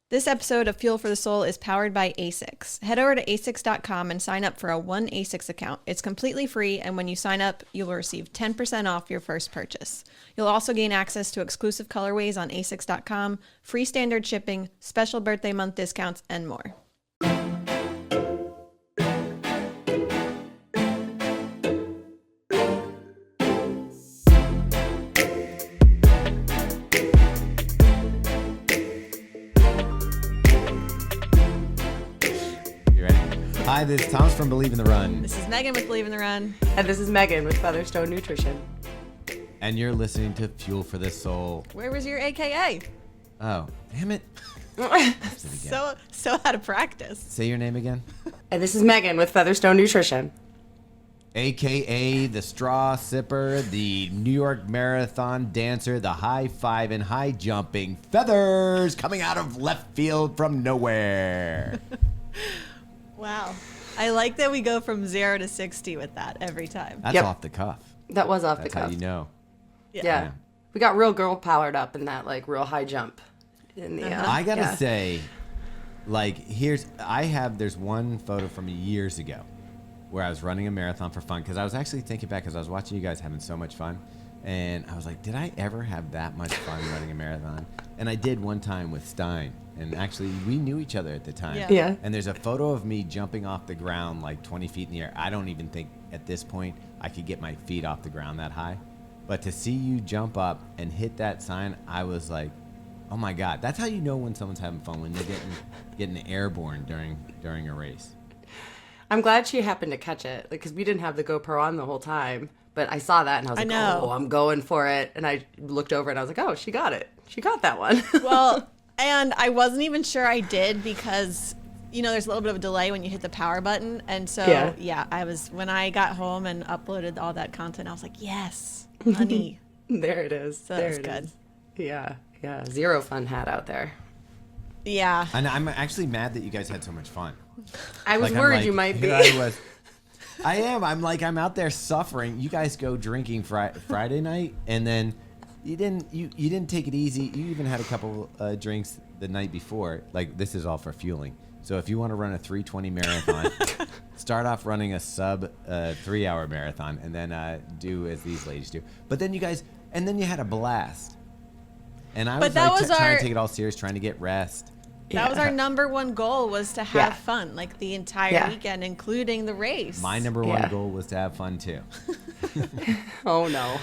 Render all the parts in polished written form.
This episode of Fuel for the Soul is powered by ASICS. Head over to asics.com and sign up for a one ASICS account. It's completely free, and when you sign up, you'll receive 10% off your first purchase. You'll also gain access to exclusive colorways on asics.com, free standard shipping, special birthday month discounts, and more. Hi, this is Thomas from Believe in the Run. This is Megan with Believe in the Run. And this is Megan with Featherstone Nutrition. And you're listening to Fuel for the Soul. Where was your AKA? Oh, damn it. So out of practice. Say your name again. And this is Megan with Featherstone Nutrition. AKA the straw sipper, the New York Marathon dancer, the high five and high jumping feathers coming out of left field from nowhere. Wow. I like that we go from 0 to 60 with that every time. That's off the cuff. That was off the That's cuff. how you know. Yeah. We got real girl powered up in that like real high jump. In the, I gotta say, like, there's one photo from years ago where I was running a marathon for fun, because I was actually thinking back because I was watching you guys having so much fun, and I was like, did I ever have that much fun running a marathon? And I did one time with Stein, and actually we knew each other at the time. Yeah. And there's a photo of me jumping off the ground like 20 feet in the air. I don't even think at this point I could get my feet off the ground that high. But to see you jump up and hit that sign, I was like, oh my God. That's how you know when someone's having fun, when they're getting airborne during a race. I'm glad she happened to catch it, because we didn't have the GoPro on the whole time. But I saw that and I was like, oh, I'm going for it. And I looked over and I was like, oh, she got it. She got that one. Well, and I wasn't even sure I did, because, you know, there's a little bit of a delay when you hit the power button. And so, when I got home and uploaded all that content, I was like, yes, honey. There it is. So there that's it good. is. Yeah. Zero fun hat out there. Yeah. And I'm actually mad that you guys had so much fun. I was worried you might be. I am. I'm out there suffering. You guys go drinking Friday night, and then you didn't take it easy. You even had a couple drinks the night before. Like, this is all for fueling. So if you want to run a 3:20 marathon, start off running a sub 3-hour marathon, and then do as these ladies do. But then you had a blast. And I was trying to take it all serious, trying to get rest. That was our number one goal, was to have fun, like the entire weekend, including the race. My number one goal was to have fun too. Oh no.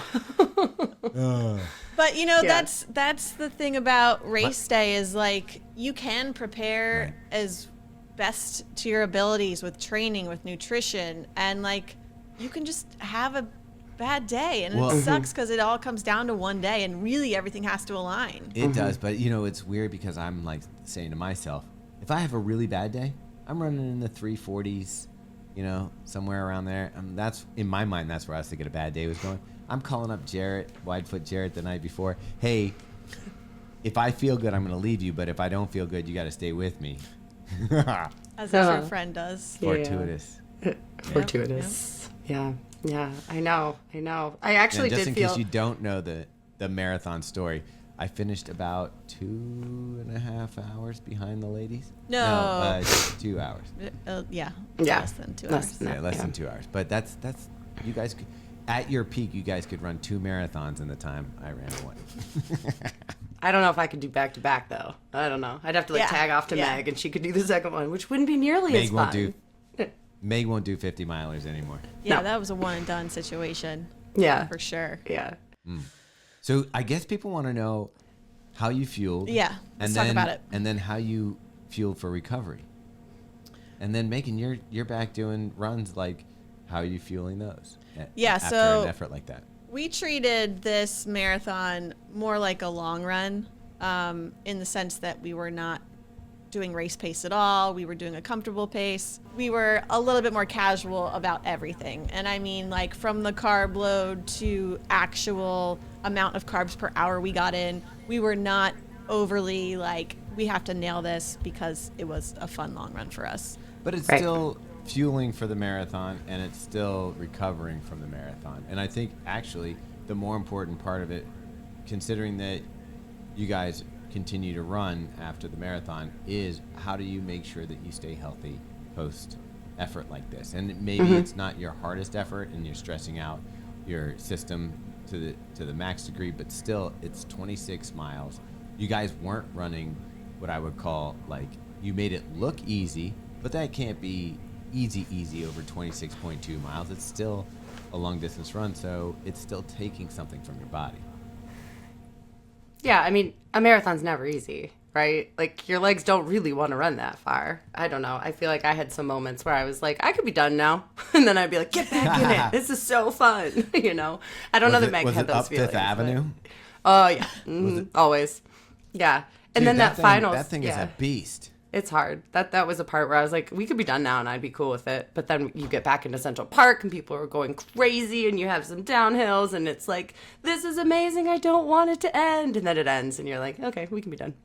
But you know, that's the thing about race day, is like, you can prepare as best to your abilities with training, with nutrition, and like, you can just have a bad day, and it sucks because it all comes down to one day, and really everything has to align. It does, but you know, it's weird because I'm like saying to myself, if I have a really bad day, I'm running in the 340s, you know, somewhere around there. That's, in my mind, that's where I was thinking a bad day was going. I'm calling up Widefoot Jarrett the night before. Hey, if I feel good, I'm going to leave you, but if I don't feel good, you got to stay with me. As a true friend does. Fortuitous. Fortuitous. Yeah. Yeah, I know. I actually did feel... Just in case you don't know the marathon story, I finished about 2.5 hours behind the ladies. No, 2 hours. Less than 2 hours. Less than 2 hours. But that's you guys could, at your peak, you guys could run 2 marathons in the time I ran one. I don't know if I could do back to back though. I don't know. I'd have to tag off to Meg, and she could do the second one, which wouldn't be nearly as fun. Meg won't do 50 milers anymore. Yeah, that was a one and done situation. Yeah, for sure. Yeah. So I guess people want to know how you fueled. Yeah, let's talk about it. And then how you fueled for recovery. And then Megan, you're back doing runs. Like, how are you fueling those? After an effort like that. We treated this marathon more like a long run, in the sense that we were not doing race pace at all. We were doing a comfortable pace. We were a little bit more casual about everything. And I mean, like, from the carb load to actual amount of carbs per hour we got in, we were not overly like, we have to nail this, because it was a fun long run for us. But it's still fueling for the marathon, and it's still recovering from the marathon. And I think actually the more important part of it, considering that you guys continue to run after the marathon is how do you make sure that you stay healthy post effort like this? And maybe it's not your hardest effort and you're stressing out your system to the max degree, but still it's 26 miles. You guys weren't running what I would call, like, you made it look easy, but that can't be easy over 26.2 miles. It's still a long distance run, so it's still taking something from your body. Yeah, I mean, a marathon's never easy, right? Like, your legs don't really want to run that far. I don't know. I feel like I had some moments where I was like, I could be done now. And then I'd be like, get back in it. This is so fun. You know? I don't know that Meg had those feelings. Was it up Fifth Avenue? Oh, yeah. Always. Yeah. And Dude, then that final. That thing is a beast. It's hard. That was a part where I was like, we could be done now and I'd be cool with it. But then you get back into Central Park and people are going crazy and you have some downhills and it's like, this is amazing. I don't want it to end. And then it ends and you're like, okay, we can be done.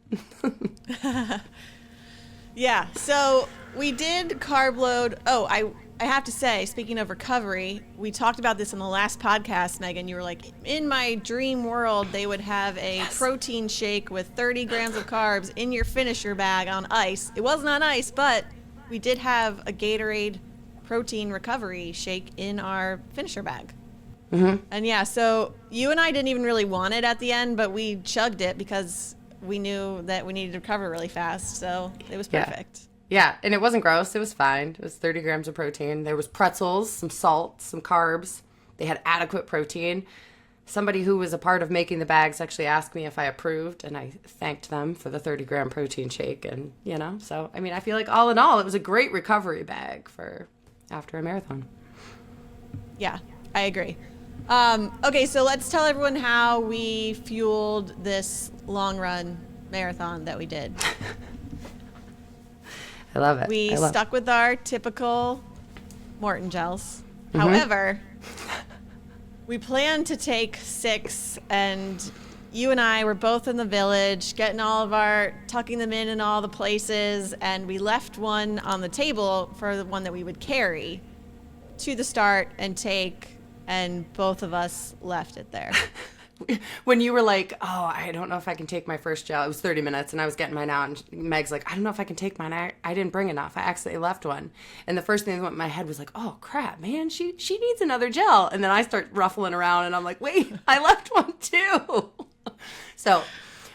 Yeah. So we did carb load. Oh, I have to say, speaking of recovery, we talked about this in the last podcast, Megan. You were like, in my dream world, they would have a protein shake with 30 grams of carbs in your finisher bag on ice. It wasn't on ice, but we did have a Gatorade protein recovery shake in our finisher bag. Mm-hmm. And yeah, so you and I didn't even really want it at the end, but we chugged it because we knew that we needed to recover really fast. So it was perfect. Yeah, and it wasn't gross. It was fine. It was 30 grams of protein. There was pretzels, some salt, some carbs. They had adequate protein. Somebody who was a part of making the bags actually asked me if I approved, and I thanked them for the 30-gram protein shake. And, you know, so, I mean, I feel like all in all, it was a great recovery bag for after a marathon. Yeah, I agree. Okay, so let's tell everyone how we fueled this long run marathon that we did. I love it. We stuck with our typical Maurten gels. Mm-hmm. However, we planned to take 6, and you and I were both in the village, tucking them in all the places, and we left one on the table for the one that we would carry to the start and take, and both of us left it there. When you were like, oh, I don't know if I can take my first gel. It was 30 minutes and I was getting mine out. And Meg's like, I don't know if I can take mine. I didn't bring enough. I accidentally left one. And the first thing that went in my head was like, oh, crap, man, she needs another gel. And then I start ruffling around and I'm like, wait, I left one too. So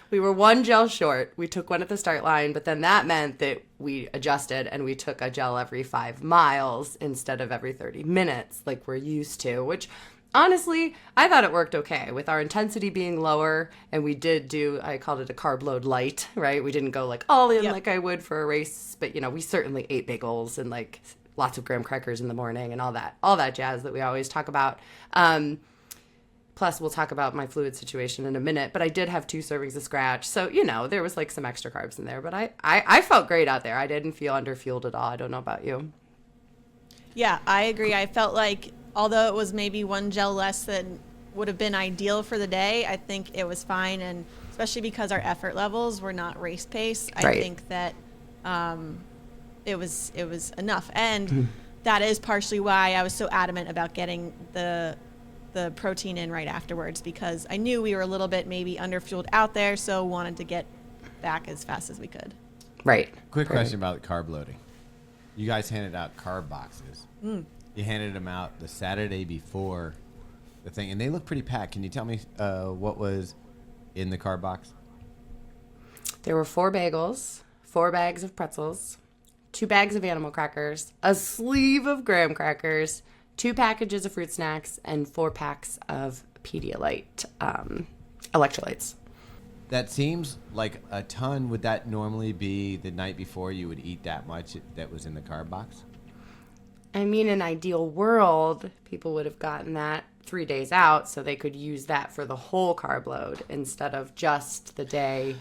we were one gel short. We took one at the start line, but then that meant that we adjusted and we took a gel every 5 miles instead of every 30 minutes like we're used to, which honestly, I thought it worked okay with our intensity being lower, and we did I called it a carb load light, right? We didn't go like all in like I would for a race, but you know, we certainly ate bagels and like lots of graham crackers in the morning and all that jazz that we always talk about. Plus, we'll talk about my fluid situation in a minute, but I did have 2 servings of scratch. So, you know, there was like some extra carbs in there, but I felt great out there. I didn't feel underfueled at all. I don't know about you. Yeah, I agree. I felt like although it was maybe 1 gel less than would have been ideal for the day, I think it was fine. And especially because our effort levels were not race pace, I think that it was enough. And that is partially why I was so adamant about getting the protein in right afterwards, because I knew we were a little bit maybe underfueled out there, so wanted to get back as fast as we could. Right. Quick question about carb loading. You guys handed out carb boxes. You handed them out the Saturday before the thing, and they look pretty packed. Can you tell me what was in the carb box? There were 4 bagels, 4 bags of pretzels, 2 bags of animal crackers, a sleeve of graham crackers, 2 packages of fruit snacks, and 4 packs of Pedialyte electrolytes. That seems like a ton. Would that normally be the night before you would eat that much that was in the carb box? I mean, in an ideal world, people would have gotten that 3 days out so they could use that for the whole carb load instead of just the day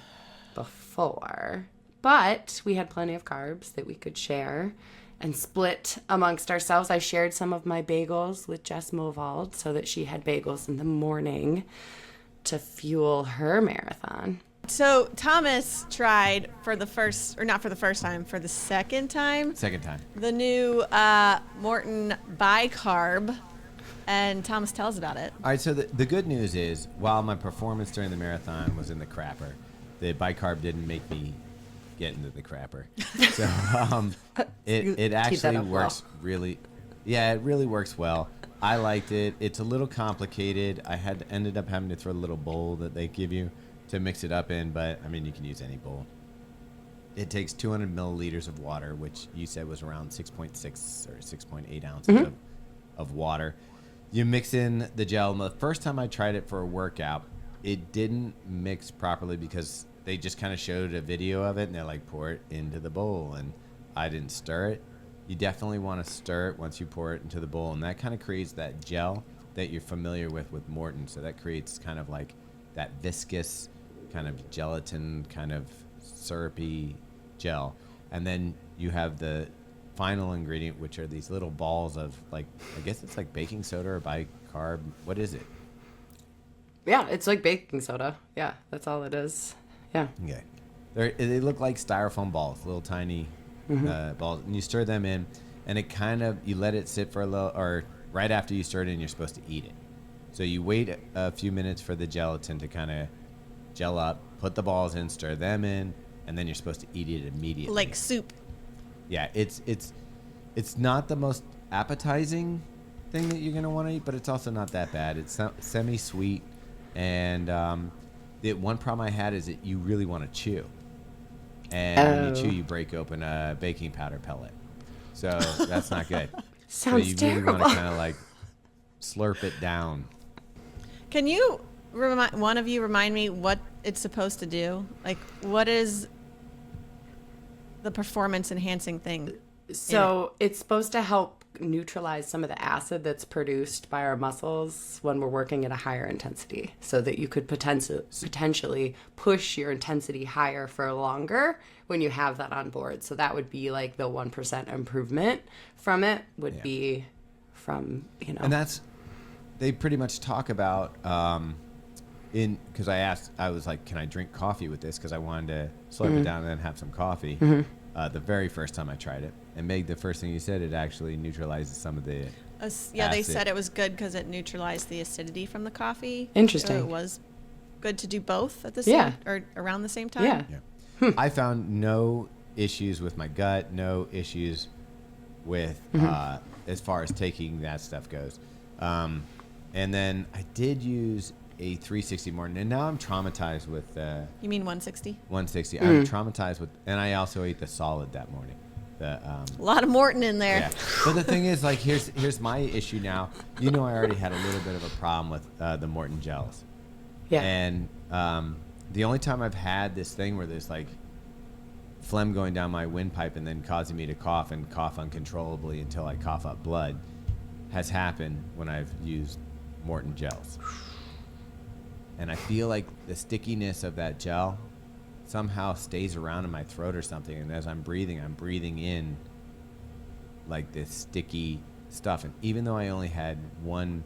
before. But we had plenty of carbs that we could share and split amongst ourselves. I shared some of my bagels with Jess Movald so that she had bagels in the morning to fuel her marathon. So Thomas tried for the second time. The new Maurten Bicarb, and Thomas, tell us about it. All right, so the good news is, while my performance during the marathon was in the crapper, the bicarb didn't make me get into the crapper. So it actually up works really. Yeah, it really works well. I liked it. It's a little complicated. I ended up having to throw a little bowl that they give you to mix it up in, but I mean, you can use any bowl. It takes 200 milliliters of water, which you said was around 6.6 or 6.8 ounces of water. You mix in the gel. The first time I tried it for a workout, it didn't mix properly because they just kind of showed a video of it, and they're like, pour it into the bowl, and I didn't stir it. You definitely want to stir it once you pour it into the bowl, and that kind of creates that gel that you're familiar with Maurten. So that creates kind of like that viscous kind of gelatin, kind of syrupy gel. And then you have the final ingredient, which are these little balls of, like, I guess it's like baking soda or bicarb. What is it? Yeah, it's like baking soda. Yeah, that's all it is. Yeah. Okay. They look like styrofoam balls, little tiny balls, and you stir them in, and it kind of, you let it sit for a little, or right after you stir it in, you're supposed to eat it. So you wait a few minutes for the gelatin to kind of gel up, put the balls in, stir them in, and then you're supposed to eat it immediately. Like soup. Yeah, it's not the most appetizing thing that you're gonna want to eat, but it's also not that bad. It's semi-sweet, and the one problem I had is that you really want to chew. And when you chew, you break open a baking powder pellet. So that's not good. Sounds so you terrible. really want to kind of like slurp it down. Can you one of you remind me what it's supposed to do? Like, what is the performance enhancing thing? So it's supposed to help neutralize some of the acid that's produced by our muscles when we're working at a higher intensity, so that you could potentially push your intensity higher for longer when you have that on board. So that would be like the 1% improvement from it would be from, And that's, they pretty much talk about, because I was like, can I drink coffee with this? Because I wanted to slurp it down and then have some coffee. The very first time I tried it. And Meg, the first thing you said, it actually neutralizes some of the Yeah, they acid. said it was good because it neutralized the acidity from the coffee. Interesting. So it was good to do both at the same or around the same time. Yeah. I found no issues with my gut, no issues with as far as taking that stuff goes. And then I did use a 360 Maurten, and now I'm traumatized with You mean 160? 160. I'm traumatized with, and I also ate the solid that morning. A lot of Maurten in there. Yeah. But the thing is, like, here's my issue now. You know, I already had a little bit of a problem with the Maurten gels. Yeah. And the only time I've had this thing where there's like phlegm going down my windpipe and then causing me to cough and cough uncontrollably until I cough up blood has happened when I've used Maurten gels. And I feel like the stickiness of that gel somehow stays around in my throat or something. And as I'm breathing in like this sticky stuff. And even though I only had one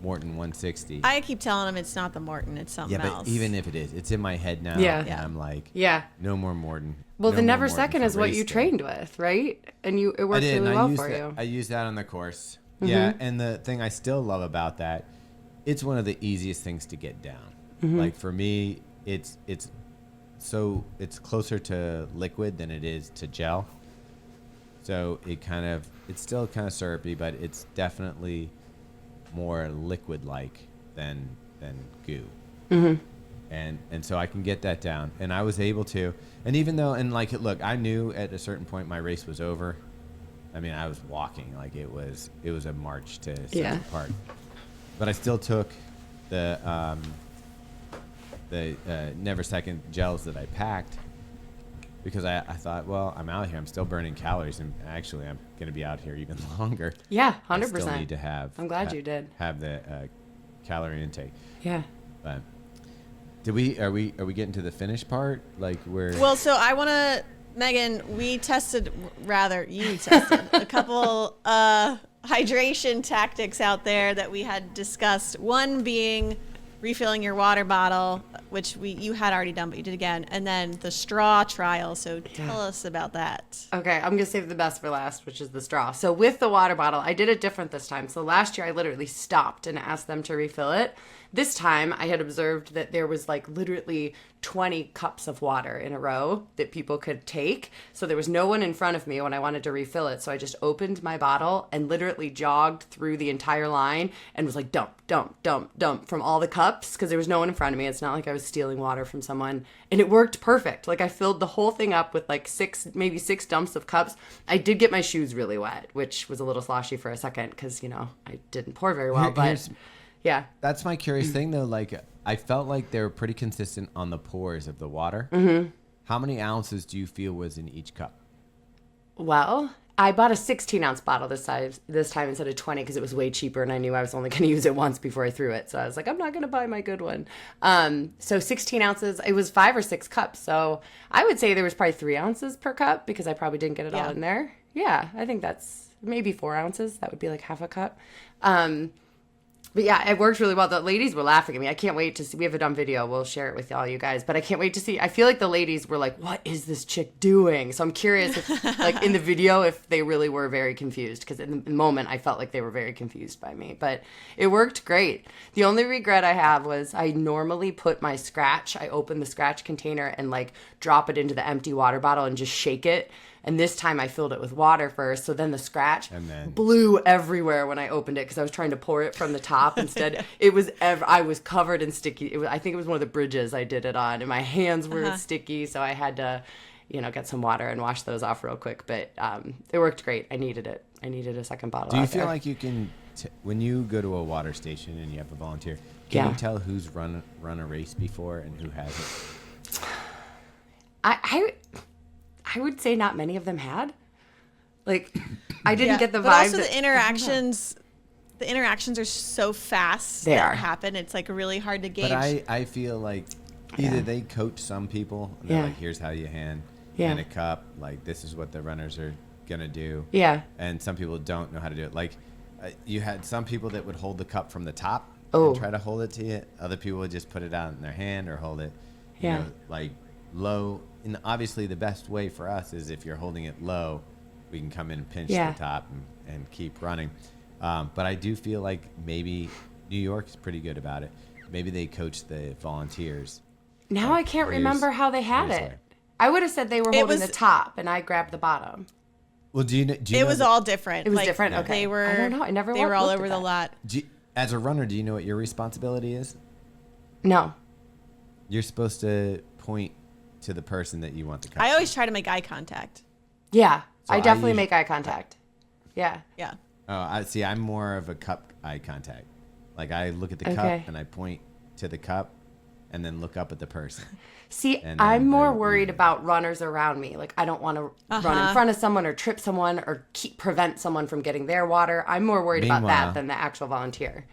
Maurten 160. I keep telling them it's not the Maurten, it's something else. But even if it is, it's in my head now. Yeah. And I'm like, no more Maurten. Well, no the more Never Maurten Second for is what race you day. trained with, right? And it worked I did, really and well for you. I used that on the course. Yeah, and the thing I still love about that, it's one of the easiest things to get down. Like for me, it's closer to liquid than it is to gel. So it's still kind of syrupy, but it's definitely more liquid-like than goo. And so I can get that down, and I was able to. And even though, and like, look, I knew at a certain point my race was over. I mean, I was walking like it was a march to Central Park, but I still took the Never Second gels that I packed because I thought, well, I'm out here, I'm still burning calories, and actually I'm going to be out here even longer. Yeah, 100%. I still need to have. I'm glad you did. Have the calorie intake. Yeah. But are we getting to the finish part? Like Well, so I want to, Megan, you tested a couple hydration tactics out there that we had discussed. One being refilling your water bottle, which you had already done, but you did again, and then the straw trial. So tell us about that. Okay, I'm going to save the best for last, which is the straw. So with the water bottle, I did it different this time. So last year I literally stopped and asked them to refill it. This time I had observed that there was like literally 20 cups of water in a row that people could take. So there was no one in front of me when I wanted to refill it. So I just opened my bottle and literally jogged through the entire line and was like dump, dump, dump, dump from all the cups because there was no one in front of me. It's not like I was stealing water from someone. And it worked perfect. Like I filled the whole thing up with like maybe six dumps of cups. I did get my shoes really wet, which was a little sloshy for a second because, I didn't pour very well. But yeah. That's my curious thing, though. Like, I felt like they were pretty consistent on the pours of the water. Mm-hmm. How many ounces do you feel was in each cup? Well, I bought a 16-ounce bottle this time instead of 20 because it was way cheaper, and I knew I was only going to use it once before I threw it. So I was like, I'm not going to buy my good one. So 16 ounces, it was 5 or 6 cups. So I would say there was probably 3 ounces per cup because I probably didn't get it all in there. Yeah, I think that's maybe 4 ounces. That would be like half a cup. But yeah, it worked really well. The ladies were laughing at me. I can't wait to see. We have it on video. We'll share it with all you guys. But I can't wait to see. I feel like the ladies were like, what is this chick doing? So I'm curious if, like, in the video, if they really were very confused. Because in the moment, I felt like they were very confused by me. But it worked great. The only regret I have was I normally put my scratch. I open the scratch container and, like, drop it into the empty water bottle and just shake it. And this time I filled it with water first. So then the scratch blew everywhere when I opened it because I was trying to pour it from the top. Instead, I was covered in sticky. I think it was one of the bridges I did it on. And my hands were sticky. So I had to, get some water and wash those off real quick. But it worked great. I needed it. I needed a second bottle. Do you feel like you can, when you go to a water station and you have a volunteer, can you tell who's run a race before and who hasn't? I would say not many of them had. Like, I didn't get the vibe. But also the interactions are so fast that happen. It's like really hard to gauge. But I feel like either they coach some people. And they're like, here's how you hand a cup. Like, this is what the runners are going to do. Yeah. And some people don't know how to do it. Like, you had some people that would hold the cup from the top and try to hold it to you. Other people would just put it out in their hand or hold it, like low. And obviously the best way for us is if you're holding it low, we can come in and pinch the top and keep running. But I do feel like maybe New York is pretty good about it. Maybe they coach the volunteers. Now I can't remember how they had it. I would have said they were holding the top and I grabbed the bottom. Well, do you know it was all different. It was different. Okay. They were, I don't know. They were all over the lot. As a runner, do you know what your responsibility is? No. You're supposed to point to the person that you want to cup. I always try to make eye contact. Yeah, so I definitely make eye contact. Yeah. Yeah. Oh, I see. I'm more of a cup eye contact. Like I look at the cup and I point to the cup and then look up at the person. See, I'm more worried about runners around me. Like I don't want to run in front of someone or trip someone or prevent someone from getting their water. I'm more worried about that than the actual volunteer.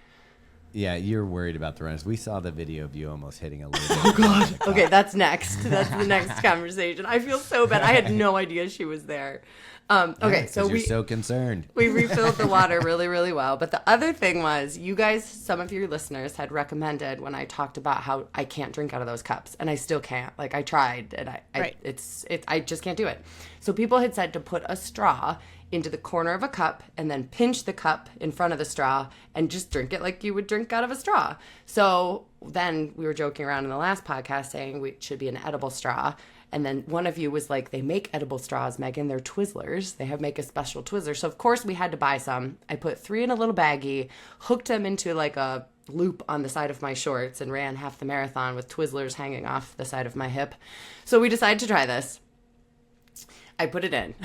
Yeah, you're worried about the runners. We saw the video of you almost hitting a lady. Oh, God. Okay, that's next. That's the next conversation. I feel so bad. I had no idea she was there. Okay, so you're so concerned. We refilled the water really, really well. But the other thing was, you guys, some of your listeners had recommended when I talked about how I can't drink out of those cups, and I still can't. Like I tried, and I just can't do it. So people had said to put a straw into the corner of a cup and then pinch the cup in front of the straw and just drink it like you would drink out of a straw. So then we were joking around in the last podcast saying it should be an edible straw. And then one of you was like, they make edible straws, Megan. They're Twizzlers. They make a special Twizzler. So, of course, we had to buy some. I put 3 in a little baggie, hooked them into like a loop on the side of my shorts and ran half the marathon with Twizzlers hanging off the side of my hip. So we decided to try this. I put it in.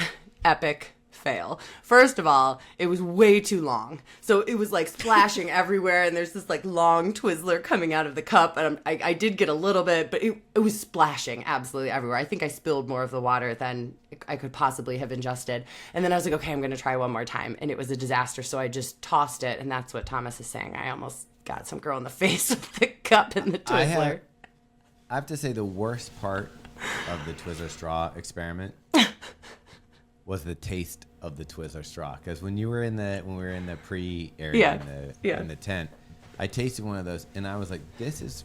Epic fail. First of all, it was way too long. So it was like splashing everywhere and there's this like long Twizzler coming out of the cup and I did get a little bit, but it was splashing absolutely everywhere. I think I spilled more of the water than I could possibly have ingested. And then I was like, okay, I'm going to try one more time. And it was a disaster. So I just tossed it. And that's what Thomas is saying. I almost got some girl in the face with the cup and the Twizzler. I have to say the worst part of the Twizzler straw experiment was the taste of the Twizzler straw, because when we were in the pre area in the tent, I tasted one of those and I was like, this is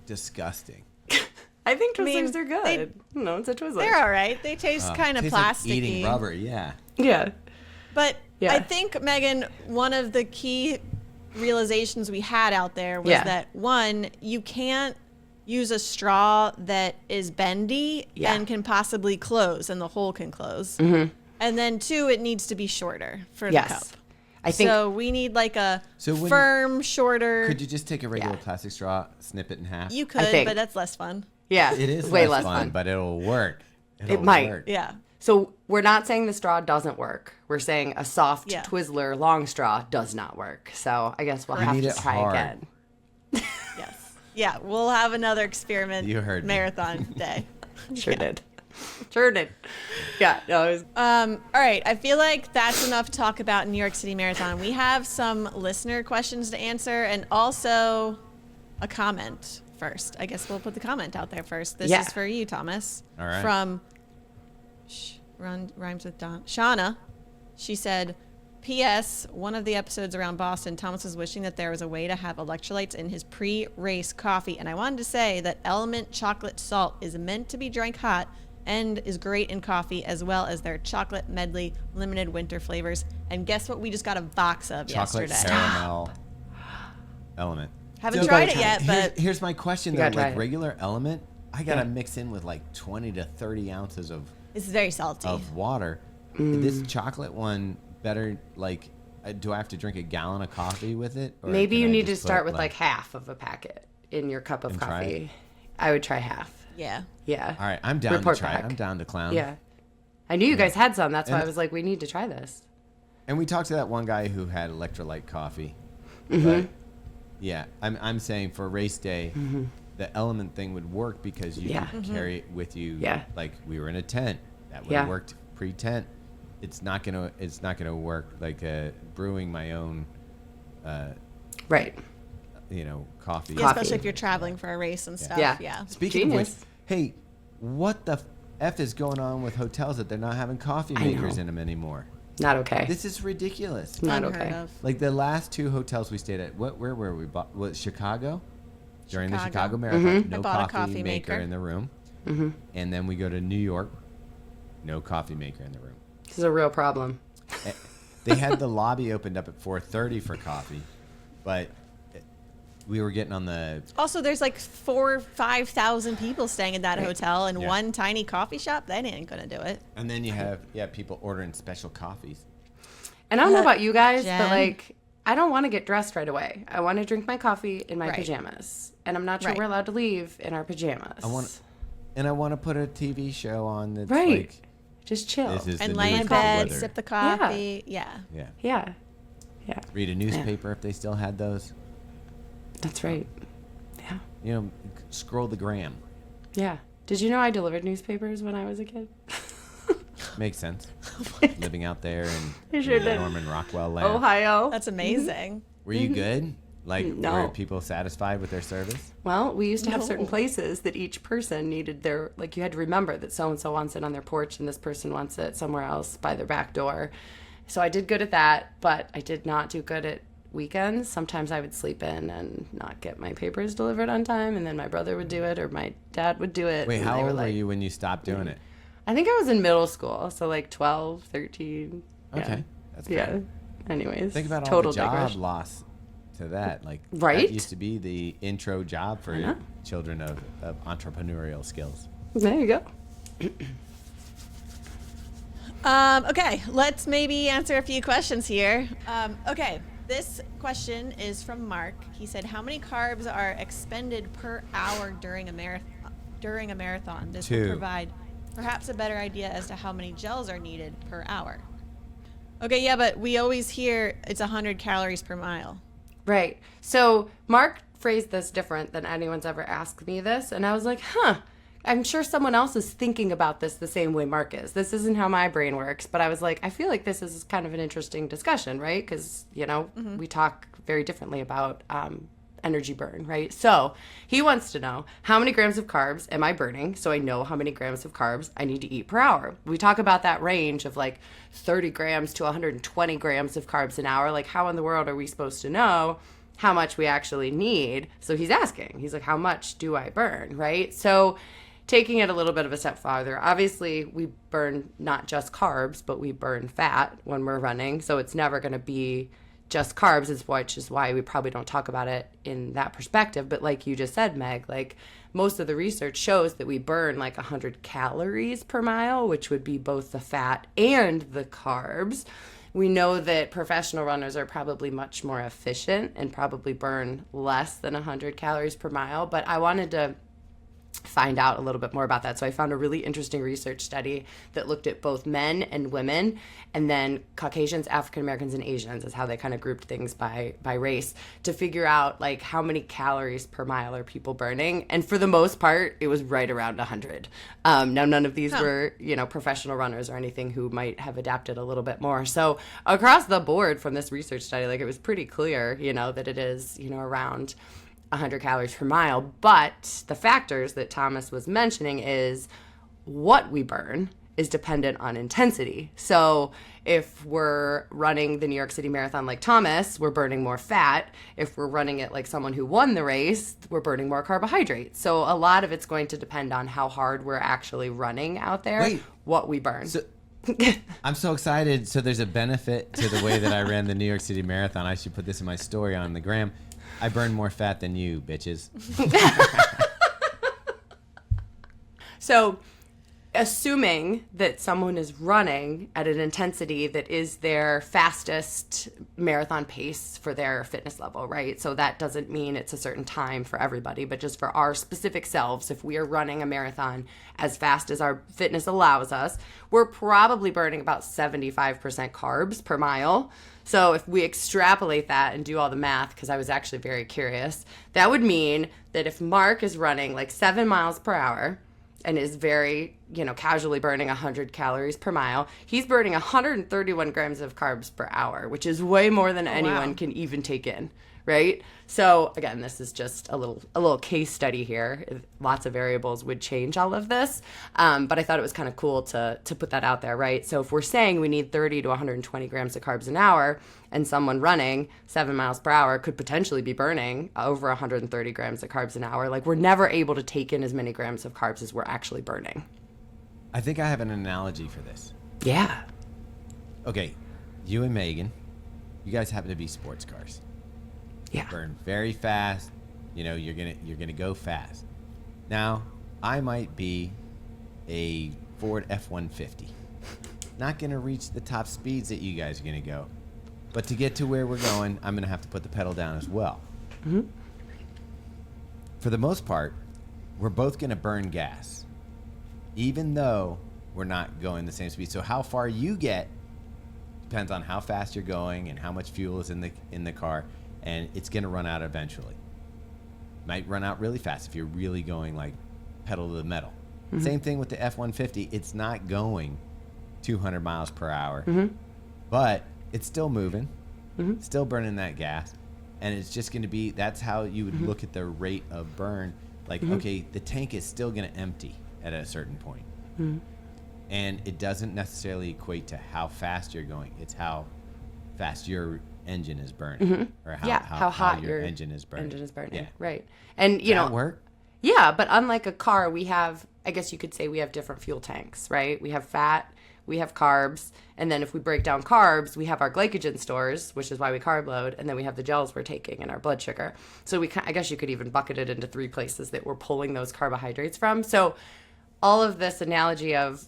disgusting. I think Twizzlers are good. No, it's a Twizzler. They're all right. They taste kind of plasticky. Like eating rubber, yeah. Yeah. But I think, Megan, one of the key realizations we had out there was Yeah. that, one, you can't use a straw that is bendy Yeah. and can possibly close, and the hole can close. And then two, it needs to be shorter for Yes. the cup. I think So we need like a So when- firm, shorter. Could you just take a regular Yeah. plastic straw, snip it in half? You could, think- but that's less fun. yeah, It is way less less fun, but it'll work. It'll might. work. Yeah. So we're not saying the straw doesn't work. We're saying a soft Yeah. Twizzler long straw does not work. So I guess we'll We have need to it try hard. again. Yes. Yeah. We'll have another experiment. You heard me. marathon day. Sure did. Sure did. Yeah. No, it was, All right. I feel like that's enough to talk about New York City Marathon. We have some listener questions to answer and also a comment first. I guess we'll put the comment out there first. This Yeah. is for you, Thomas. All right. From rhymes with Don. Shauna. She said, P.S. One of the episodes around Boston, Thomas was wishing that there was a way to have electrolytes in his pre-race coffee. And I wanted to say that Element chocolate salt is meant to be drank hot and is great in coffee, as well as their chocolate medley limited winter flavors. And guess what we just got a box of Chocolate yesterday? caramel element. Haven't Still tried gotta it try yet, Here's, but here's my question You though. gotta try Like it. regular element, I gotta Yeah. mix in with like 20 to 30 ounces of it's very salty. water. This chocolate one better like. Do I have to drink a gallon of coffee with it? Or maybe can you I need to just start put, with like half of a packet in your cup of And try it? coffee. I would try half. Yeah. Yeah. All right, I'm down Report to try back. it. I'm down to clown. Yeah. I knew you guys had some. That's why And- I was like, we need to try this. And we talked to that one guy who had electrolyte coffee. Mm-hmm. But yeah, I'm saying for race day, the element thing would work because you Yeah. could carry it with you. Yeah. Like we were in a tent. That would Yeah. have worked pre-tent. It's not gonna work like brewing my own Right. coffee. Yeah, Coffee. especially if you're traveling for a race and stuff. Yeah. Yeah. Speaking Genius. of which, hey, what the F is going on with hotels that they're not having coffee I makers know. in them anymore? Not okay. This is ridiculous. Not Unheard okay. of. Like the last two hotels we stayed at, where were we? Was Chicago? During the Chicago. Chicago Marathon, no I bought a coffee, coffee maker maker. in the room. And then we go to New York, no coffee maker in the room. This is a real problem. They had the lobby opened up at 4:30 for coffee, but we were getting on the Also, there's like 4,000 or 5,000 people staying in that hotel, and Yeah. one tiny coffee shop. That ain't gonna do it. and then you have people ordering special coffees. And I don't know about you guys, Jen? but like, I don't want to get dressed right away. I want to drink my coffee in my Right. pajamas. And I'm not sure Right. we're allowed to leave in our pajamas. I want to put a TV show on that's Right. like Just chill. this is And the lay new in cold bed, weather. sip the coffee. Yeah. Yeah. Yeah. Yeah. Read a newspaper if they still had those. That's right. Yeah. Scroll the gram. Yeah. Did you know I delivered newspapers when I was a kid? Makes sense. Living out there I in sure the did. Norman Rockwell land. Ohio. That's amazing. Were you good? Like, No. were people satisfied with their service? Well, we used to have certain No. places that each person needed their, like, you had to remember that so and so wants it on their porch and this person wants it somewhere else by their back door. So I did good at that, but I did not do good at weekends. Sometimes I would sleep in and not get my papers delivered on time, and then my brother would do it or my dad would do it. Wait, and how they old were like- you when you stopped doing it? I think I was in middle school, so like 12, 13. Yeah. Okay, that's Yeah. fair. Anyways. Think about all total the job digression. loss to that. Like, Right? that used to be the intro job for know. children of entrepreneurial skills. There you go. Okay, let's maybe answer a few questions here. Okay, this question is from Mark. He said, "How many carbs are expended per hour during a marathon? This will 2. provide perhaps a better idea as to how many gels are needed per hour." Okay, yeah, but we always hear it's 100 calories per mile. Right. So Mark phrased this different than anyone's ever asked me this. And I was like, I'm sure someone else is thinking about this the same way Mark is. This isn't how my brain works. But I was like, I feel like this is kind of an interesting discussion, right? Because, we talk very differently about energy burn, right? So he wants to know, how many grams of carbs am I burning? So I know how many grams of carbs I need to eat per hour. We talk about that range of like 30 grams to 120 grams of carbs an hour. Like, how in the world are we supposed to know how much we actually need? So he's asking, he's like, how much do I burn, right? So taking it a little bit of a step farther, obviously we burn not just carbs, but we burn fat when we're running. So it's never going to be just carbs, which is why we probably don't talk about it in that perspective. But like you just said, Meg, like most of the research shows that we burn like 100 calories per mile, which would be both the fat and the carbs. We know that professional runners are probably much more efficient and probably burn less than 100 calories per mile. But I wanted to find out a little bit more about that. So I found a really interesting research study that looked at both men and women, and then Caucasians, African Americans, and Asians is how they kind of grouped things by race to figure out like how many calories per mile are people burning. And for the most part, it was right around 100. Now, none of these were, professional runners or anything who might have adapted a little bit more. So across the board from this research study, like it was pretty clear, that it is, around 100 calories per mile. But the factors that Thomas was mentioning is what we burn is dependent on intensity. So if we're running the New York City Marathon like Thomas, we're burning more fat. If we're running it like someone who won the race, we're burning more carbohydrates. So a lot of it's going to depend on how hard we're actually running out there, what we burn. So, I'm so excited. So there's a benefit to the way that I ran the New York City Marathon. I should put this in my story on the gram. I burn more fat than you, bitches. So, assuming that someone is running at an intensity that is their fastest marathon pace for their fitness level, right? So that doesn't mean it's a certain time for everybody, but just for our specific selves, if we are running a marathon as fast as our fitness allows us, we're probably burning about 75% carbs per mile. So if we extrapolate that and do all the math, because I was actually very curious, that would mean that if Mark is running like 7 miles per hour and is very, casually burning 100 calories per mile, he's burning 131 grams of carbs per hour, which is way more than anyone can even take in, right? So again, this is just a little case study here. Lots of variables would change all of this, but I thought it was kind of cool to put that out there, right? So if we're saying we need 30 to 120 grams of carbs an hour, and someone running 7 miles per hour could potentially be burning over 130 grams of carbs an hour, like we're never able to take in as many grams of carbs as we're actually burning. I think I have an analogy for this. Yeah. Okay, you and Megan, you guys happen to be sports cars. Yeah. Burn very fast. You're gonna go fast. Now, I might be a Ford F-150. Not gonna reach the top speeds that you guys are gonna go. But to get to where we're going, I'm gonna have to put the pedal down as well. Mm-hmm. For the most part, we're both gonna burn gas, even though we're not going the same speed. So how far you get depends on how fast you're going and how much fuel is in the car. And it's going to run out eventually. Might run out really fast if you're really going like pedal to the metal. Mm-hmm. Same thing with the F-150. It's not going 200 miles per hour, but it's still moving, still burning that gas. And it's just going to be, that's how you would look at the rate of burn. Like, okay, the tank is still going to empty at a certain point. And it doesn't necessarily equate to how fast you're going. It's how fast your engine is burning, or how hot your engine is burning. Yeah. Right. And that work? Yeah, but unlike a car, I guess you could say we have different fuel tanks, right? We have fat, we have carbs, and then if we break down carbs, we have our glycogen stores, which is why we carb load, and then we have the gels we're taking and our blood sugar. So I guess you could even bucket it into 3 places that we're pulling those carbohydrates from. So all of this analogy of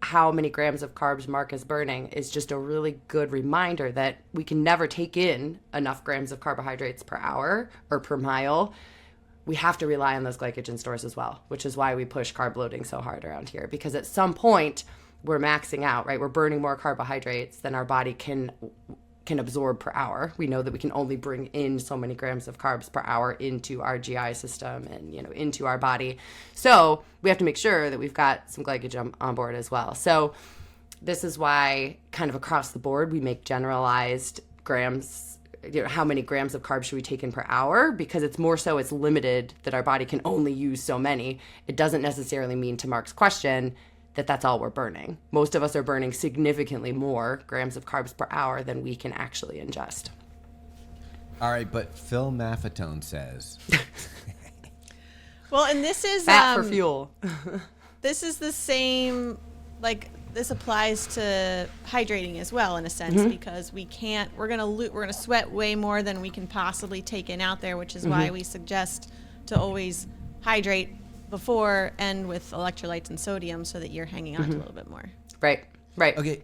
how many grams of carbs Mark is burning is just a really good reminder that we can never take in enough grams of carbohydrates per hour or per mile. We have to rely on those glycogen stores as well, which is why we push carb loading so hard around here, because at some point we're maxing out, right? We're burning more carbohydrates than our body can absorb per hour. We know that we can only bring in so many grams of carbs per hour into our GI system and, into our body. So we have to make sure that we've got some glycogen on board as well. So this is why kind of across the board, we make generalized grams, how many grams of carbs should we take in per hour? Because it's limited that our body can only use so many. It doesn't necessarily mean, to Mark's question, that's all we're burning. Most of us are burning significantly more grams of carbs per hour than we can actually ingest. All right, but Phil Maffetone says... Well, and this is... Fat for fuel. This is the same like this applies to hydrating as well in a sense because we're gonna sweat way more than we can possibly take in out there, which is why we suggest to always hydrate before and with electrolytes and sodium so that you're hanging on to a little bit more. Right. Okay.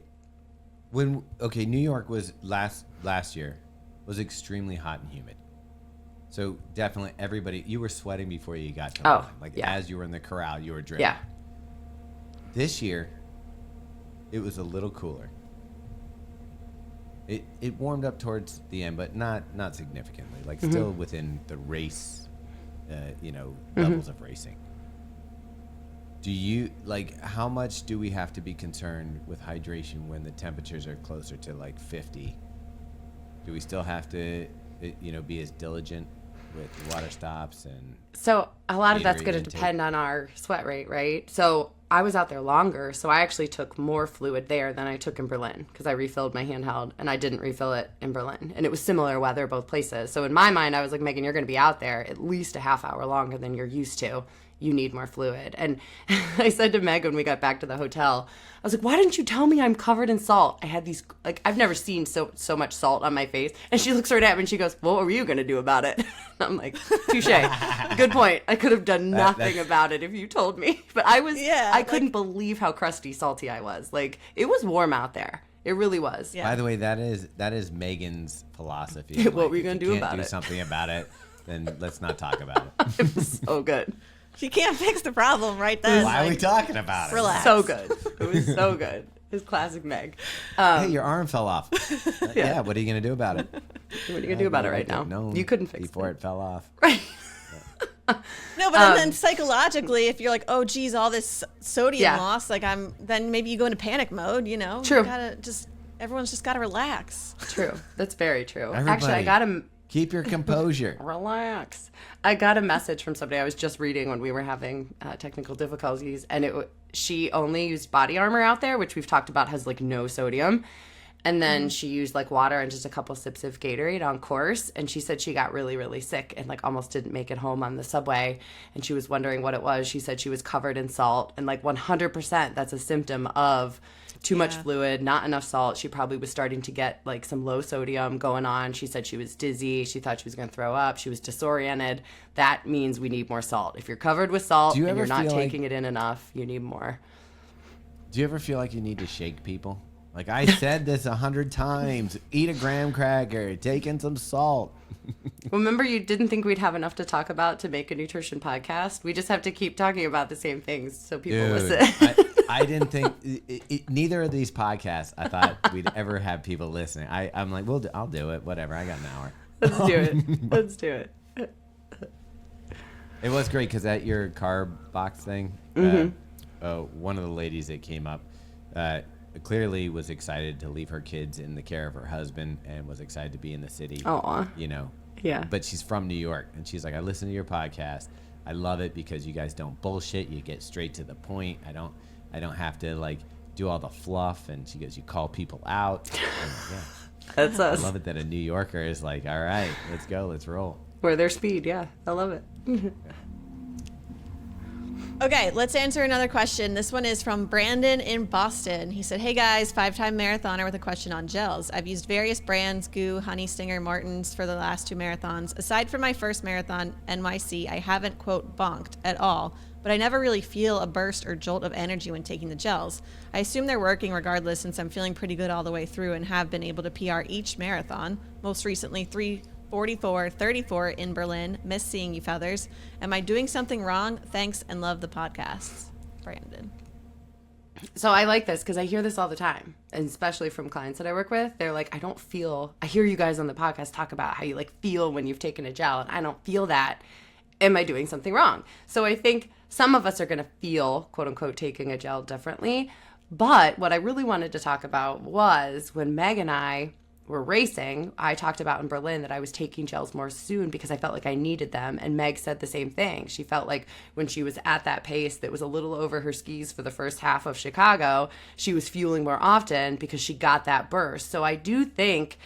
New York was last year was extremely hot and humid. So definitely everybody, you were sweating before you got to line. As you were in the corral, you were dripping. Yeah. This year, it was a little cooler. It warmed up towards the end, but not significantly. Like still within the race, levels of racing. Do you how much do we have to be concerned with hydration when the temperatures are closer to like 50? Do we still have to, be as diligent with water stops and? So a lot of that's going to intake? depend on our sweat rate, right? So I was out there longer, so I actually took more fluid there than I took in Berlin because I refilled my handheld and I didn't refill it in Berlin. And it was similar weather both places. So in my mind, I was like, Megan, you're going to be out there at least a half hour longer than you're used to. You need more fluid. And I said to Meg when we got back to the hotel, I was like, why didn't you tell me I'm covered in salt? I had these, I've never seen so much salt on my face. And she looks right at me and she goes, what were you going to do about it? I'm like, touche. Good point. I could have done nothing about it if you told me. But I couldn't believe how crusty salty I was. Like, it was warm out there. It really was. Yeah. By the way, that is Megan's philosophy. What were you going to do about it? Do something about it, then let's not talk about it. It was so good. She can't fix the problem right then. Why are we talking about it? Relax. So good. It was so good. It was classic Meg. Hey, your arm fell off. Yeah, what are you going to do about it? What are you going to do about it right now? You couldn't fix it. Before it fell off. Right. No, but then psychologically, if you're like, oh, geez, all this sodium loss, then maybe you go into panic mode, True. Everyone's just got to relax. True. That's very true. Everybody, actually, I got a... Keep your composure. Relax. I got a message from somebody I was just reading when we were having technical difficulties, and she only used body armor out there, which we've talked about has no sodium. And then she used water and just a couple sips of Gatorade on course. And she said she got really, really sick and almost didn't make it home on the subway. And she was wondering what it was. She said she was covered in salt, and 100% that's a symptom of too much fluid, not enough salt. She probably was starting to get some low sodium going on. She said she was dizzy. She thought she was going to throw up. She was disoriented. That means we need more salt. If you're covered with salt and you're not taking it in enough, you need more. Do you ever feel like you need to shake people? I said this 100 times. Eat a graham cracker. Take in some salt. Remember, you didn't think we'd have enough to talk about to make a nutrition podcast? We just have to keep talking about the same things so people listen. I didn't think neither of these podcasts I thought we'd ever have people listening. I'm like, I'll do it. Whatever. I got an hour. Let's do it. Let's do it. It was great because at your carb box thing, one of the ladies that came up clearly was excited to leave her kids in the care of her husband and was excited to be in the city. Aw. Yeah. But she's from New York, and she's like, I listen to your podcast. I love it because you guys don't bullshit. You get straight to the point. I don't have to do all the fluff. And she goes, you call people out. That's us. I love it that a New Yorker is like, all right, let's go, let's roll. We're their speed. Yeah, I love it. Okay, let's answer another question. This one is from Brandon in Boston. He said, hey guys, 5-time marathoner with a question on gels. I've used various brands, Goo, Honey Stinger, Maurten's for the last 2 marathons. Aside from my first marathon, NYC, I haven't, quote, bonked at all, but I never really feel a burst or jolt of energy when taking the gels. I assume they're working regardless since I'm feeling pretty good all the way through and have been able to PR each marathon, most recently 3:44:34 in Berlin. Miss seeing you, feathers. Am I doing something wrong? Thanks and love the podcasts. Brandon. So I like this because I hear this all the time, and especially from clients that I work with. They're like, I hear you guys on the podcast talk about how you feel when you've taken a gel, and I don't feel that. Am I doing something wrong? So I think some of us are going to feel, quote unquote, taking a gel differently. But what I really wanted to talk about was when Meg and I were racing, I talked about in Berlin that I was taking gels more soon because I felt like I needed them. And Meg said the same thing. She felt like when she was at that pace that was a little over her skis for the first half of Chicago, she was fueling more often because she got that burst. So I do think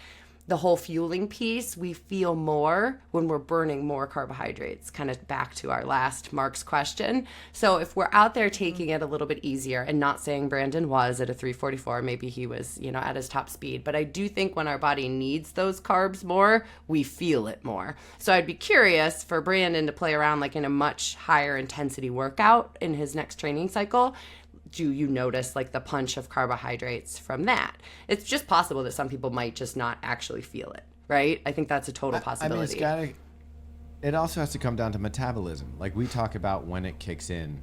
the whole fueling piece, we feel more when we're burning more carbohydrates, kind of back to our last Mark's question. So if we're out there taking it a little bit easier, and not saying Brandon was at a 344, maybe he was, at his top speed, but I do think when our body needs those carbs more, we feel it more. So I'd be curious for Brandon to play around like in a much higher intensity workout in his next training cycle. Do you notice like the punch of carbohydrates from that? It's just possible that some people might just not actually feel it, right? I think that's a total possibility. It also has to come down to metabolism. Like we talk about when it kicks in,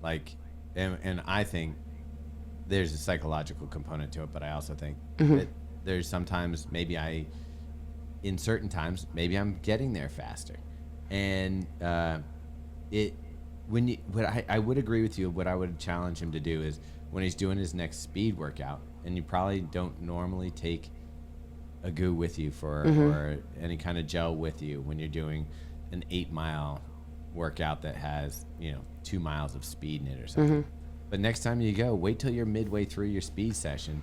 like, and I think there's a psychological component to it, but I also think that there's sometimes in certain times, maybe I'm getting there faster. And I would agree with you. What I would challenge him to do is when he's doing his next speed workout, and you probably don't normally take a goo with you or any kind of gel with you when you're doing an 8-mile workout that has 2 miles of speed in it or something. But next time you go, wait till you're midway through your speed session,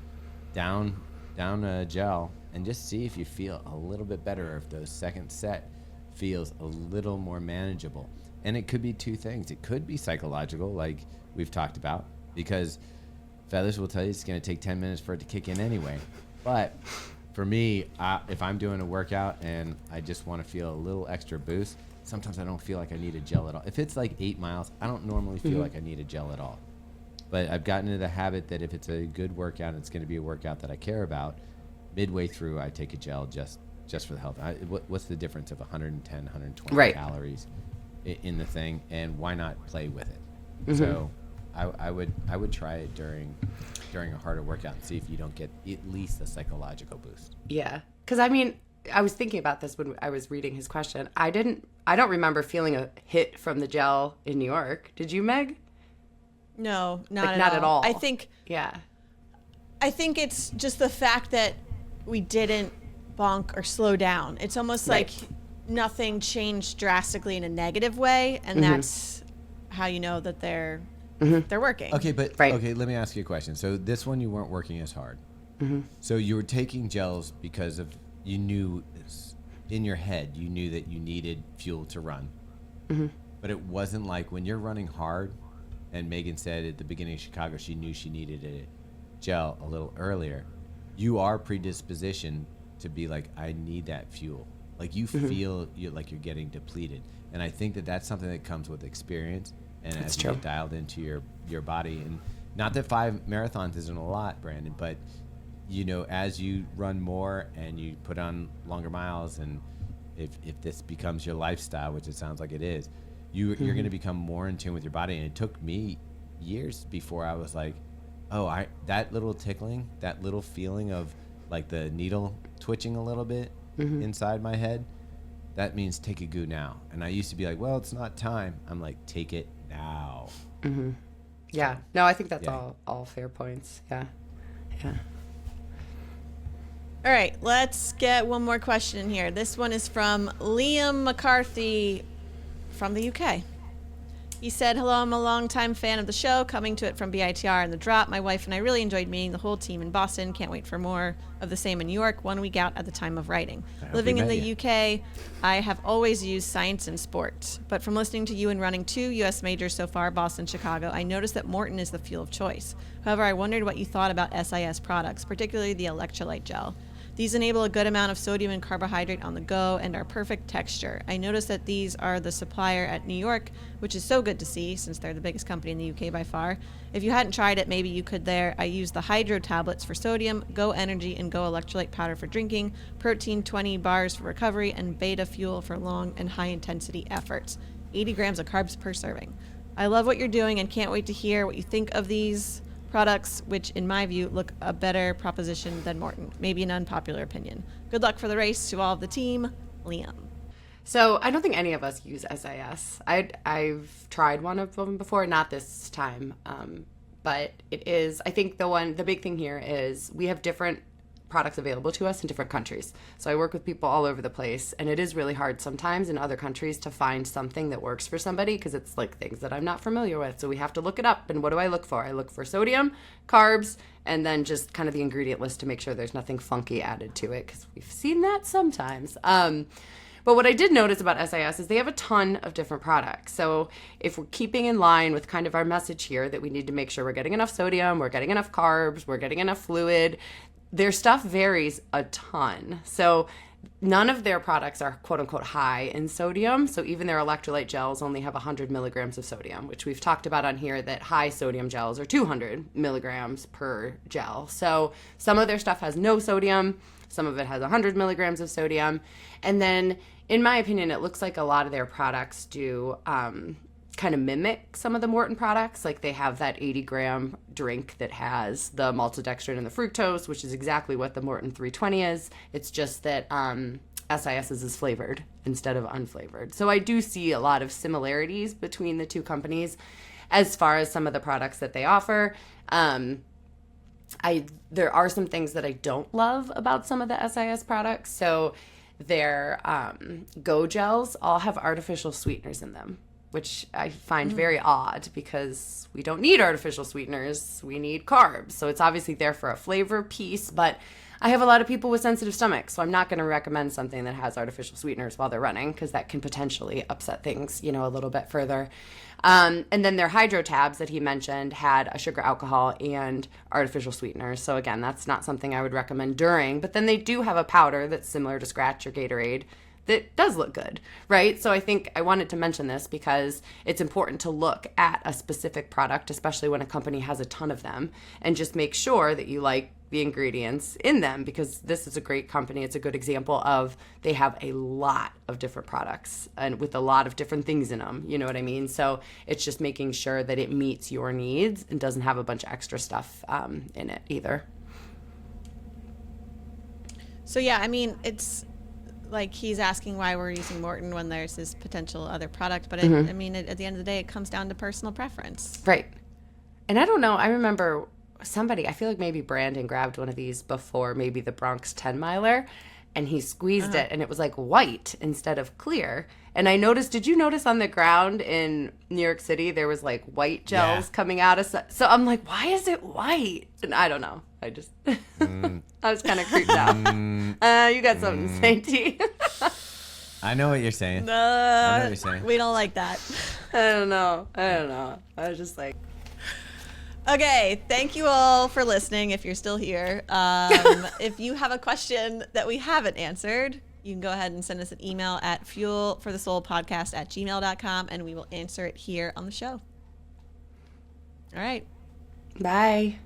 down a gel, and just see if you feel a little bit better, or if the second set feels a little more manageable. And it could be two things. It could be psychological, like we've talked about, because Feathers will tell you it's going to take 10 minutes for it to kick in anyway. But for me, if I'm doing a workout and I just want to feel a little extra boost, sometimes I don't feel like I need a gel at all. If it's like 8 miles, I don't normally feel like I need a gel at all. But I've gotten into the habit that if it's a good workout and it's going to be a workout that I care about, midway through I take a gel just for the health. What's the difference of 110, 120 calories in the thing, and why not play with it? So I would try it during a harder workout and see if you don't get at least a psychological boost. Yeah, because I was thinking about this when I was reading his question. I don't remember feeling a hit from the gel in New York. Did you, Meg? No, not at all. I think it's just the fact that we didn't bonk or slow down. It's almost like nothing changed drastically in a negative way, and that's how you know that they're working. Okay, but okay, let me ask you a question. So this one you weren't working as hard. So you were taking gels because you knew in your head you knew that you needed fuel to run. But it wasn't like when you're running hard, and Megan said at the beginning of Chicago she knew she needed a gel a little earlier. You are predispositioned to be like, I need that fuel. Like you feel like you're getting depleted. And I think that that's something that comes with experience. And as you get dialed into your body, and not that 5 marathons isn't a lot, Brandon, but as you run more and you put on longer miles, and if this becomes your lifestyle, which it sounds like it is, you're going to become more in tune with your body. And it took me years before I was like, that little tickling, that little feeling of like the needle twitching a little bit inside my head, that means take a goo now. And I used to be like, well, it's not time. I'm like, take it now. Yeah. No, I think that's all fair points. Yeah. All right, let's get one more question in here. This one is from Liam McCarthy from the UK. He said, hello, I'm a longtime fan of the show, coming to it from BITR and The Drop. My wife and I really enjoyed meeting the whole team in Boston. Can't wait for more of the same in New York, 1 week out at the time of writing. Living in the UK, I have always used science and sport. But from listening to you and running 2 U.S. majors so far, Boston, Chicago, I noticed that Maurten is the fuel of choice. However, I wondered what you thought about SIS products, particularly the electrolyte gel. These enable a good amount of sodium and carbohydrate on the go and are perfect texture. I noticed that these are the supplier at New York, which is so good to see since they're the biggest company in the UK by far. If you hadn't tried it, maybe you could there. I use the Hydro tablets for sodium, Go Energy and Go electrolyte powder for drinking, Protein 20 bars for recovery, and Beta Fuel for long and high intensity efforts. 80 grams of carbs per serving. I love what you're doing and can't wait to hear what you think of these products, which in my view look a better proposition than Maurten. Maybe an unpopular opinion. Good luck for the race to all of the team. Liam. So I don't think any of us use SIS. I've tried one of them before, not this time, but it is. I think the big thing here is we have different products available to us in different countries. So I work with people all over the place, and it is really hard sometimes in other countries to find something that works for somebody because it's like things that I'm not familiar with. So we have to look it up. And what do I look for? I look for sodium, carbs, and then just kind of the ingredient list to make sure there's nothing funky added to it, because we've seen that sometimes. But what I did notice about SIS is they have a ton of different products. So if we're keeping in line with kind of our message here that we need to make sure we're getting enough sodium, we're getting enough carbs, we're getting enough fluid, their stuff varies a ton. So none of their products are quote unquote high in sodium. So even their electrolyte gels only have 100 milligrams of sodium, which we've talked about on here that high sodium gels are 200 milligrams per gel. So some of their stuff has no sodium. Some of it has 100 milligrams of sodium. And then, in my opinion, it looks like a lot of their products do kind of mimic some of the Maurten products. Like they have that 80-gram drink that has the maltodextrin and the fructose, which is exactly what the Maurten 320 is. It's just that SIS's is flavored instead of unflavored. So I do see a lot of similarities between the two companies as far as some of the products that they offer. There are some things that I don't love about some of the SIS products. So their Go gels all have artificial sweeteners in them, which I find very odd because we don't need artificial sweeteners. We need carbs. So it's obviously there for a flavor piece, but I have a lot of people with sensitive stomachs, so I'm not going to recommend something that has artificial sweeteners while they're running because that can potentially upset things, a little bit further. And then their hydro tabs that he mentioned had a sugar alcohol and artificial sweeteners. So again, that's not something I would recommend during, but then they do have a powder that's similar to Scratch or Gatorade that does look good, right? So I think I wanted to mention this because it's important to look at a specific product, especially when a company has a ton of them, and just make sure that you like the ingredients in them, because this is a great company. It's a good example of they have a lot of different products and with a lot of different things in them. You know what I mean? So it's just making sure that it meets your needs and doesn't have a bunch of extra stuff in it either. So yeah, I mean, it's like he's asking why we're using Maurten when there's this potential other product, but at the end of the day, it comes down to personal preference. Right. And I don't know, I remember somebody, I feel like maybe Brandon grabbed one of these before, maybe the Bronx 10 miler, and he squeezed it and it was like white instead of clear. And I noticed, did you notice on the ground in New York City, there was like white gels coming out of, so I'm like, why is it white? And I don't know. I just, I was kind of creeped out. You got something to say, T? I know what you're saying. I know what you're saying. We don't like that. I don't know. I was just like. Okay, thank you all for listening if you're still here. If you have a question that we haven't answered, you can go ahead and send us an email at fuelforthesoulpodcast@gmail.com, and we will answer it here on the show. All right. Bye.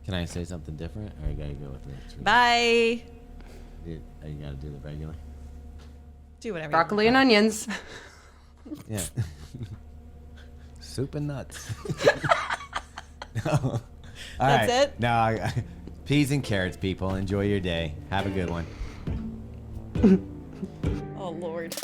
Can I say something different, or you gotta go with it? Bye. You gotta do the regular. Do whatever. Broccoli and onions. Yeah. Soup and nuts. All That's right. it? No, peas and carrots, people. Enjoy your day. Have a good one. Oh, Lord.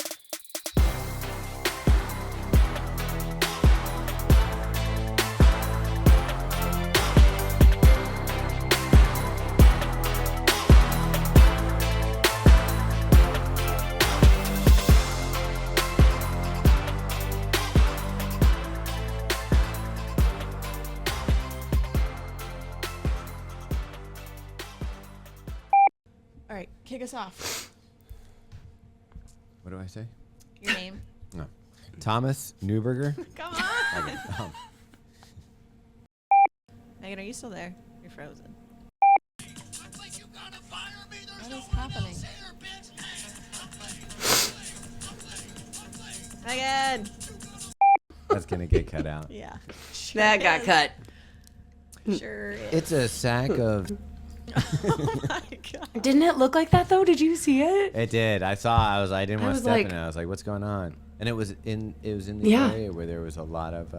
All right, kick us off. What do I say? Your name. No. Thomas Newberger. Come on. Okay. Megan, are you still there? You're frozen. What is happening? Megan. That's gonna get cut out. Yeah. That got cut. Sure is. It's a sack of. Oh my God. Didn't it look like that though? Did you see it? It did. I saw. I didn't I want to was step like- in it. I was like, "What's going on?" And it was in the Yeah. area where there was a lot of.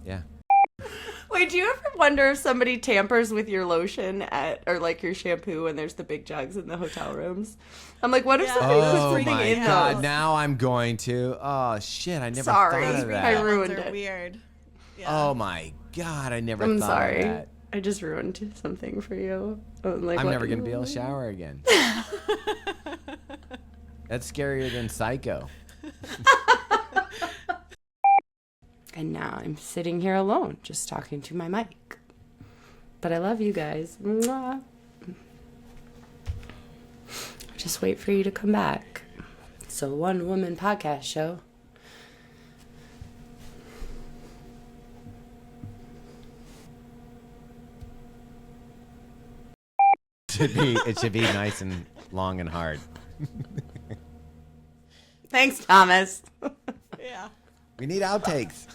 Yeah. Wait, do you ever wonder if somebody tampers with your lotion or like your shampoo and there's the big jugs in the hotel rooms? I'm like, what if Yeah. somebody puts Oh something my in God! those? Now I'm going to. Oh shit! I never Sorry. thought of that. I That ones ruined are it. Weird. Yeah. Oh my God! I never I'm thought sorry. of that. I I just ruined something for you. Like, I'm never going to be able to shower again. That's scarier than Psycho. And now I'm sitting here alone, just talking to my mic. But I love you guys. Mwah. Just wait for you to come back. It's a one-woman podcast show. It should be nice and long and hard. Thanks, Thomas. Yeah. We need outtakes.